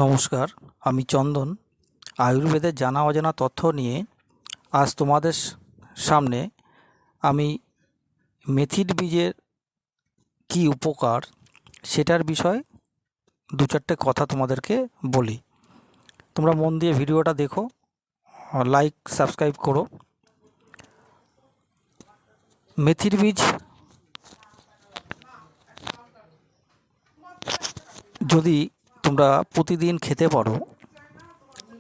নমস্কার, আমি চন্দন। আয়ুর্বেদের জানা অজানা তথ্য নিয়ে আজ তোমাদের সামনে আমি মেথির বীজের কী উপকার সেটার বিষয়ে দু চারটে কথা তোমাদেরকে বলি। তোমরা মন দিয়ে ভিডিওটা দেখো, লাইক সাবস্ক্রাইব করো। মেথির বীজ যদি তোমরা প্রতিদিন খেতে পারো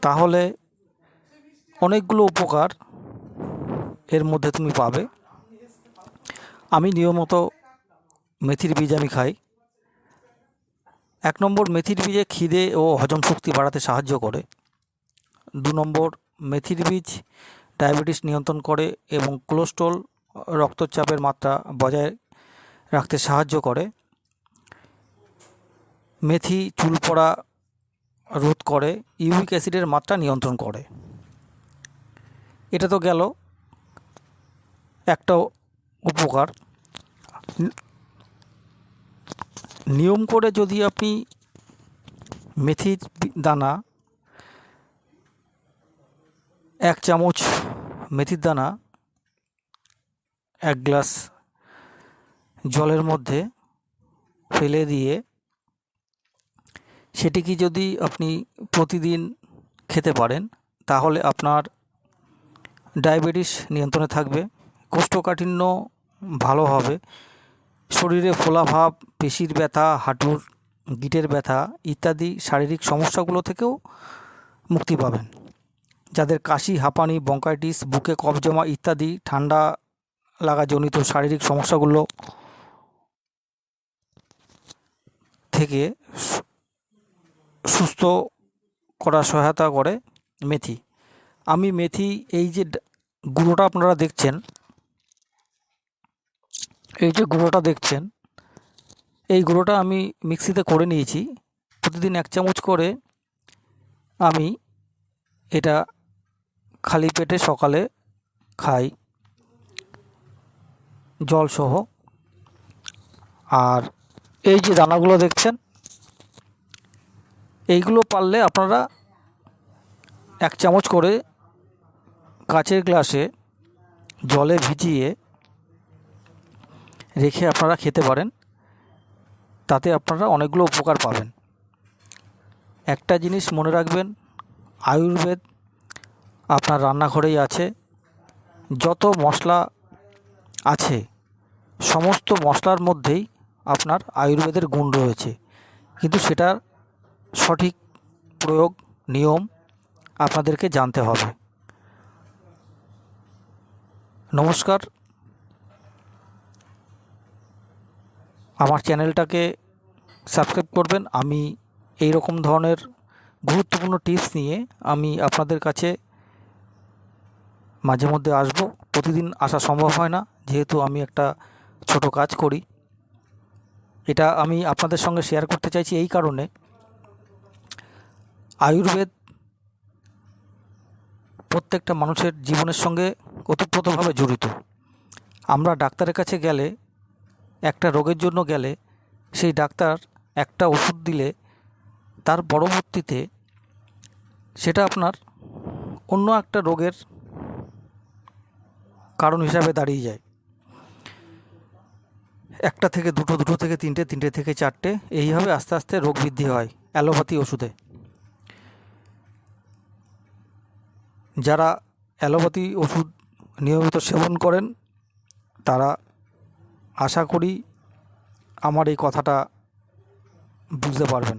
তাহলে অনেকগুলো উপকার এর মধ্যে তুমি পাবে। আমি নিয়মিত মেথির বীজ আমি খাই। 1 নম্বর, মেথির বীজে খিদে ও হজম শক্তি বাড়াতে সাহায্য করে। 2 নম্বর, মেথির বীজ ডায়াবেটিস নিয়ন্ত্রণ করে এবং কোলেস্টেরল রক্তচাপের মাত্রা বজায় রাখতে সাহায্য করে। মেথি চুল পড়া রোধ করে, ইউরিক অ্যাসিডের মাত্রা নিয়ন্ত্রণ করে। এটা তো গেল একটা উপকার। নিয়ম করে যদি আপনি মেথির দানা 1 চামচ মেথির দানা 1 গ্লাস জলের মধ্যে ফেলে দিয়ে সেটিকে যদি আপনি প্রতিদিন খেতে পারেন তাহলে আপনার ডায়াবেটিস নিয়ন্ত্রণে থাকবে, কোষ্ঠকাঠিন্য ভালো হবে, শরীরে ফোলাভাব, পেশির ব্যথা, হাঁটুর গিঁটের ব্যথা ইত্যাদি শারীরিক সমস্যাগুলো থেকেও মুক্তি পাবেন। যাদের কাশি, হাঁপানি, ব্রঙ্কাইটিস, বুকে কফ জমা ইত্যাদি ঠান্ডা লাগাজনিত শারীরিক সমস্যাগুলো থেকে সুস্থ করার সহায়তা করে মেথি। আমি মেথি এই যে গুঁড়োটা আপনারা দেখছেন, এই গুঁড়োটা আমি মিক্সিতে করে নিয়েছি। প্রতিদিন 1 চামচ করে আমি এটা খালি পেটে সকালে খাই জলসহ। আর এই যে দানাগুলো দেখছেন, এইগুলো পারলে আপনারা 1 চামচ করে কাচের গ্লাসে জলে ভিজিয়ে রেখে আপনারা খেতে পারেন। তাতে আপনারা অনেকগুলো উপকার পাবেন। একটা জিনিস মনে রাখবেন, আয়ুর্বেদ আপনার রান্নাঘরেই আছে। যত মশলা আছে সমস্ত মশলার মধ্যেই আপনার আয়ুর্বেদের গুণ রয়েছে, কিন্তু সেটার সঠিক প্রয়োগ নিয়ম আপনাদেরকে জানতে হবে। নমস্কার, আমার চ্যানেলটাকে সাবস্ক্রাইব করবেন। আমি এই রকম ধরনের গুরুত্বপূর্ণ টিপস নিয়ে আমি আপনাদের কাছে মাঝে মধ্যে আসব। প্রতিদিন আসা সম্ভব হয় না, যেহেতু আমি একটা ছোট কাজ করি। এটা আমি আপনাদের সঙ্গে শেয়ার করতে চাইছি এই কারণে, আয়ুর্বেদ প্রত্যেকটা মানুষের জীবনের সঙ্গে ওতপ্রোতভাবে জড়িত। আমরা ডাক্তারের কাছে গেলে, একটা রোগের জন্য গেলে সেই ডাক্তার একটা ওষুধ দিলে তার পরবর্তীতে সেটা আপনার অন্য একটা রোগের কারণ হিসাবে দাঁড়িয়ে যায়। 1 থেকে 2, 2 থেকে 3, 3 থেকে 4, এইভাবে আস্তে আস্তে রোগ বৃদ্ধি হয় অ্যালোপ্যাথি ওষুধে। যারা অ্যালোপ্যাথি ওষুধ নিয়মিত সেবন করেন তারা আশা করি আমার এই কথাটা বুঝতে পারবেন।